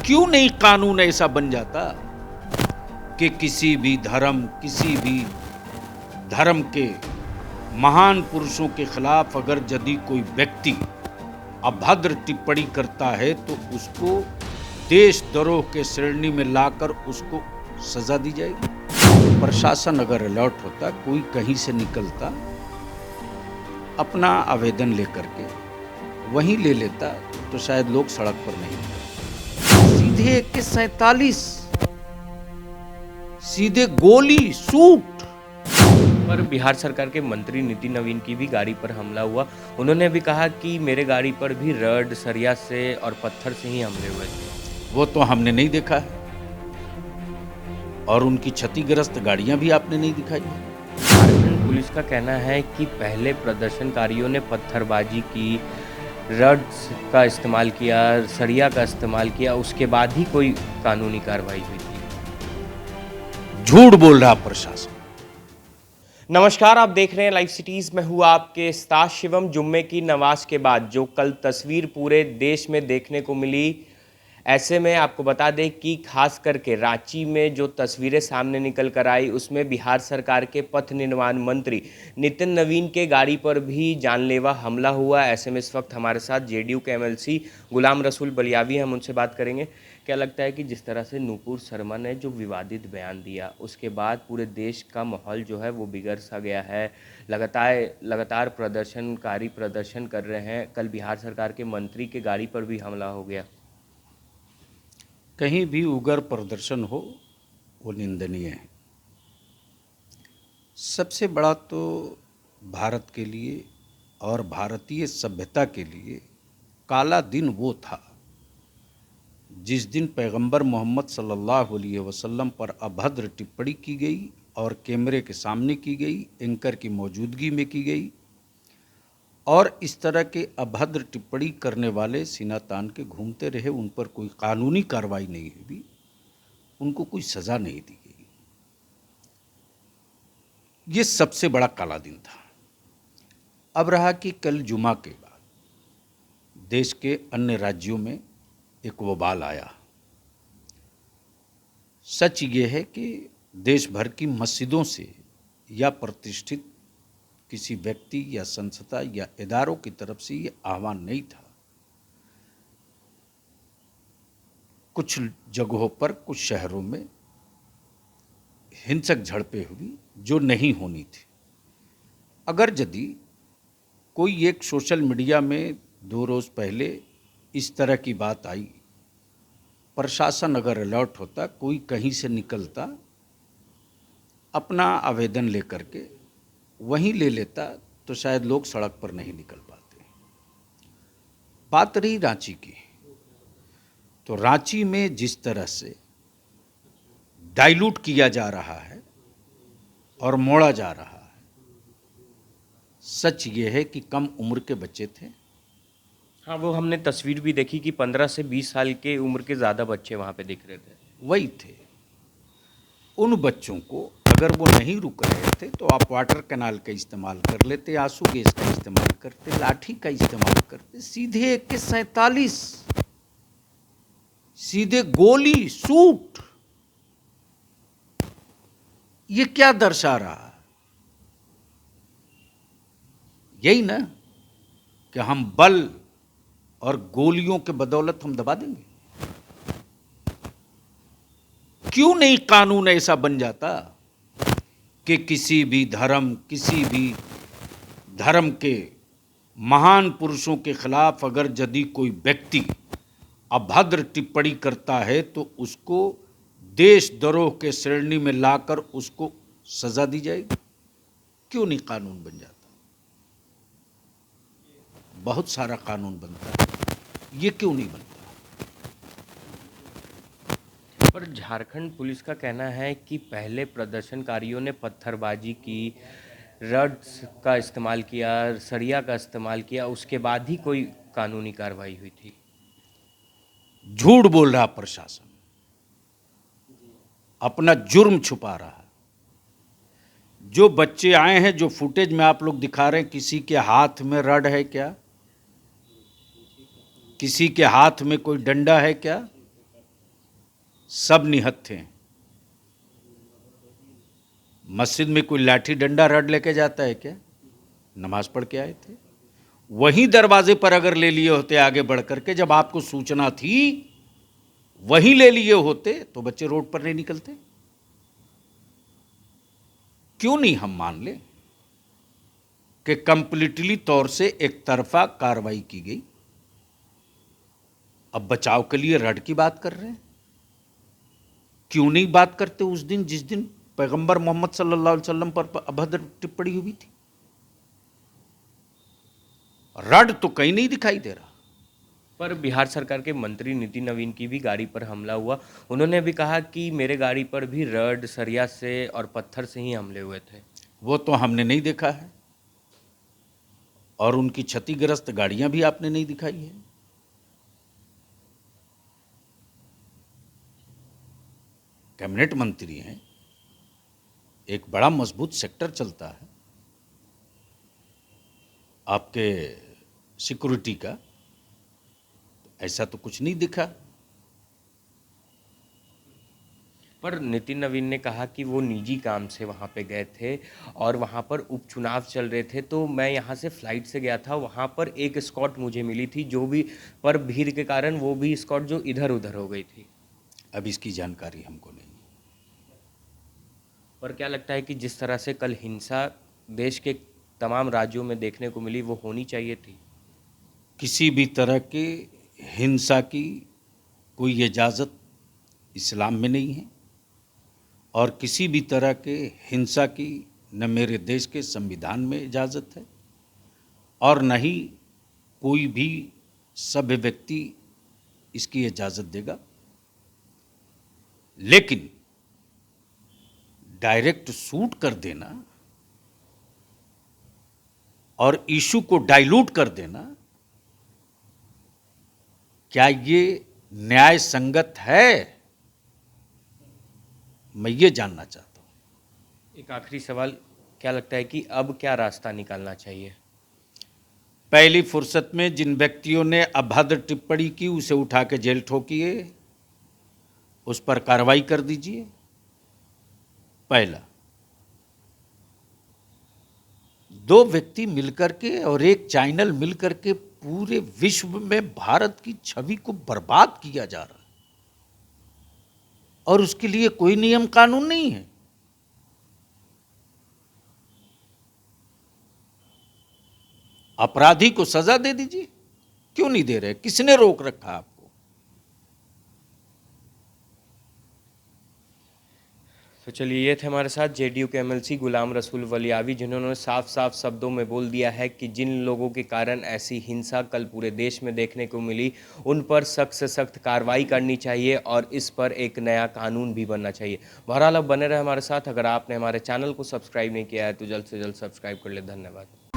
क्यों नहीं कानून ऐसा बन जाता कि किसी भी धर्म के महान पुरुषों के खिलाफ अगर यदि कोई व्यक्ति अभद्र टिप्पणी करता है तो उसको देशद्रोह के श्रेणी में लाकर उसको सजा दी जाएगी। प्रशासन अगर अलर्ट होता, कोई कहीं से निकलता, अपना आवेदन लेकर के वहीं ले लेता, तो शायद लोग सड़क पर नहीं निकलते। सीधे 47 सीधे गोली शूट। पर बिहार सरकार के मंत्री नितिन नवीन की भी गाड़ी पर हमला हुआ। उन्होंने भी कहा कि मेरे गाड़ी पर भी रड, सरिया से और पत्थर से ही हमले हुए थे। वो तो हमने नहीं देखा है, और उनकी क्षतिग्रस्त गाड़ियां भी आपने नहीं दिखाई है। झारखंड पुलिस का कहना है कि पहले प्रदर्शनकारियों ने पत्थरबाजी की, रड का इस्तेमाल किया, सरिया का इस्तेमाल किया, उसके बाद ही कोई कानूनी कार्रवाई हुई थी। झूठ बोल रहा प्रशासन। नमस्कार, आप देख रहे हैं लाइव सिटीज में हूँ आपके साथ शिवम। जुम्मे की नमाज के बाद जो कल तस्वीर पूरे देश में देखने को मिली, ऐसे में आपको बता दें कि खास करके रांची में जो तस्वीरें सामने निकल कर आई, उसमें बिहार सरकार के पथ निर्माण मंत्री नितिन नवीन के गाड़ी पर भी जानलेवा हमला हुआ। ऐसे में इस वक्त हमारे साथ जेडीयू के एमएलसी गुलाम रसूल बलियावी हैं, हम उनसे बात करेंगे। क्या लगता है कि जिस तरह से नूपुर शर्मा ने जो विवादित बयान दिया, उसके बाद पूरे देश का माहौल जो है वो बिगड़ सा गया है। लगातार प्रदर्शनकारी प्रदर्शन कर रहे हैं, कल बिहार सरकार के मंत्री के गाड़ी पर भी हमला हो गया। कहीं भी उग्र प्रदर्शन हो वो निंदनीय है। सबसे बड़ा तो भारत के लिए और भारतीय सभ्यता के लिए काला दिन वो था जिस दिन पैगंबर मोहम्मद सल्लल्लाहु अलैहि वसल्लम पर अभद्र टिप्पणी की गई और कैमरे के सामने की गई, एंकर की मौजूदगी में की गई, और इस तरह के अभद्र टिप्पणी करने वाले सीना तान के घूमते रहे। उन पर कोई कानूनी कार्रवाई नहीं हुई, उनको कोई सज़ा नहीं दी गई। ये सबसे बड़ा काला दिन था। अब रहा कि कल जुमा के बाद देश के अन्य राज्यों में एक वबाल आया। सच ये है कि देश भर की मस्जिदों से या प्रतिष्ठित किसी व्यक्ति या संस्था या इदारों की तरफ से ये आह्वान नहीं था। कुछ जगहों पर, कुछ शहरों में हिंसक झड़पें हुई जो नहीं होनी थी। अगर यदि कोई एक सोशल मीडिया में 2 रोज़ पहले इस तरह की बात आई, प्रशासन अगर अलर्ट होता, कोई कहीं से निकलता, अपना आवेदन लेकर के वहीं ले लेता, तो शायद लोग सड़क पर नहीं निकल पाते। बात रही रांची की, तो रांची में जिस तरह से डाइल्यूट किया जा रहा है और मोड़ा जा रहा है, सच ये है कि कम उम्र के बच्चे थे। हाँ, वो हमने तस्वीर भी देखी कि 15 से 20 साल के उम्र के ज़्यादा बच्चे वहाँ पे दिख रहे थे। वही थे। उन बच्चों को अगर वो नहीं रुक रहे थे तो आप वाटर कैनाल का इस्तेमाल कर लेते, आंसू गैस का इस्तेमाल करते, लाठी का इस्तेमाल करते। सीधे 47 सीधे गोली शूट। ये क्या दर्शा रहा है? यही ना कि हम बल और गोलियों के बदौलत हम दबा देंगे। क्यों नहीं कानून ऐसा बन जाता कि किसी भी धर्म के महान पुरुषों के खिलाफ अगर यदि कोई व्यक्ति अभद्र टिप्पणी करता है तो उसको देशद्रोह के श्रेणी में लाकर उसको सजा दी जाएगी? क्यों नहीं कानून बन जाता? बहुत सारा कानून बनता है, ये क्यों नहीं बनता? पर झारखंड पुलिस का कहना है कि पहले प्रदर्शनकारियों ने पत्थरबाजी की, रड का इस्तेमाल किया, सरिया का इस्तेमाल किया, उसके बाद ही कोई कानूनी कार्रवाई हुई थी। झूठ बोल रहा प्रशासन, अपना जुर्म छुपा रहा है। जो बच्चे आए हैं, जो फुटेज में आप लोग दिखा रहे हैं, किसी के हाथ में रड है क्या? किसी के हाथ में कोई डंडा है क्या? सब निहत्थे थे। मस्जिद में कोई लाठी डंडा रड लेके जाता है क्या? नमाज पढ़ के आए थे। वहीं दरवाजे पर अगर ले लिए होते आगे बढ़ करके, जब आपको सूचना थी वहीं ले लिए होते, तो बच्चे रोड पर नहीं निकलते। क्यों नहीं हम मान लें कि कंप्लीटली तौर से एक तरफा कार्रवाई की गई। अब बचाव के लिए रड की बात कर रहे हैं। क्यों नहीं बात करते उस दिन जिस दिन पैगंबर मोहम्मद सल्लल्लाहु अलैहि वसल्लम पर अभद्र टिप्पणी हुई थी? रड तो कहीं नहीं दिखाई दे रहा। पर बिहार सरकार के मंत्री नितिन नवीन की भी गाड़ी पर हमला हुआ। उन्होंने भी कहा कि मेरे गाड़ी पर भी रड, सरिया से और पत्थर से ही हमले हुए थे। वो तो हमने नहीं देखा है, और उनकी क्षतिग्रस्त गाड़ियां भी आपने नहीं दिखाई है। कैबिनेट मंत्री हैं, एक बड़ा मजबूत सेक्टर चलता है आपके सिक्योरिटी का, ऐसा तो कुछ नहीं दिखा। पर नितिन नवीन ने कहा कि वो निजी काम से वहाँ पे गए थे और वहाँ पर उपचुनाव चल रहे थे, तो मैं यहाँ से फ्लाइट से गया था, वहाँ पर एक स्कॉट मुझे मिली थी जो भी, पर भीड़ के कारण वो भी स्कॉट जो इधर उधर हो गई थी। अब इसकी जानकारी हमको नहीं। पर क्या लगता है कि जिस तरह से कल हिंसा देश के तमाम राज्यों में देखने को मिली, वो होनी चाहिए थी? किसी भी तरह के हिंसा की कोई इजाज़त इस्लाम में नहीं है, और किसी भी तरह के हिंसा की न मेरे देश के संविधान में इजाज़त है, और न ही कोई भी सभ्य व्यक्ति इसकी इजाज़त देगा। लेकिन डायरेक्ट शूट कर देना और इशू को डाइल्यूट कर देना, क्या ये न्याय संगत है? मैं ये जानना चाहता हूं। एक आखिरी सवाल, क्या लगता है कि अब क्या रास्ता निकालना चाहिए? पहली फुर्सत में जिन व्यक्तियों ने अभद्र टिप्पणी की उसे उठा के जेल ठोकिए, उस पर कार्रवाई कर दीजिए। पहला, दो व्यक्ति मिलकर के और एक चैनल मिलकर के पूरे विश्व में भारत की छवि को बर्बाद किया जा रहा है, और उसके लिए कोई नियम कानून नहीं है। अपराधी को सजा दे दीजिए। क्यों नहीं दे रहे? किसने रोक रखा आपको? तो चलिए, ये थे हमारे साथ जेडीयू के एमएलसी गुलाम रसूल वलियावी, जिन्होंने साफ साफ शब्दों में बोल दिया है कि जिन लोगों के कारण ऐसी हिंसा कल पूरे देश में देखने को मिली, उन पर सख्त से सख्त कार्रवाई करनी चाहिए और इस पर एक नया कानून भी बनना चाहिए। बहरहाल अब बने रहे हमारे साथ। अगर आपने हमारे चैनल को सब्सक्राइब नहीं किया है तो जल्द से जल्द सब्सक्राइब कर ले। धन्यवाद।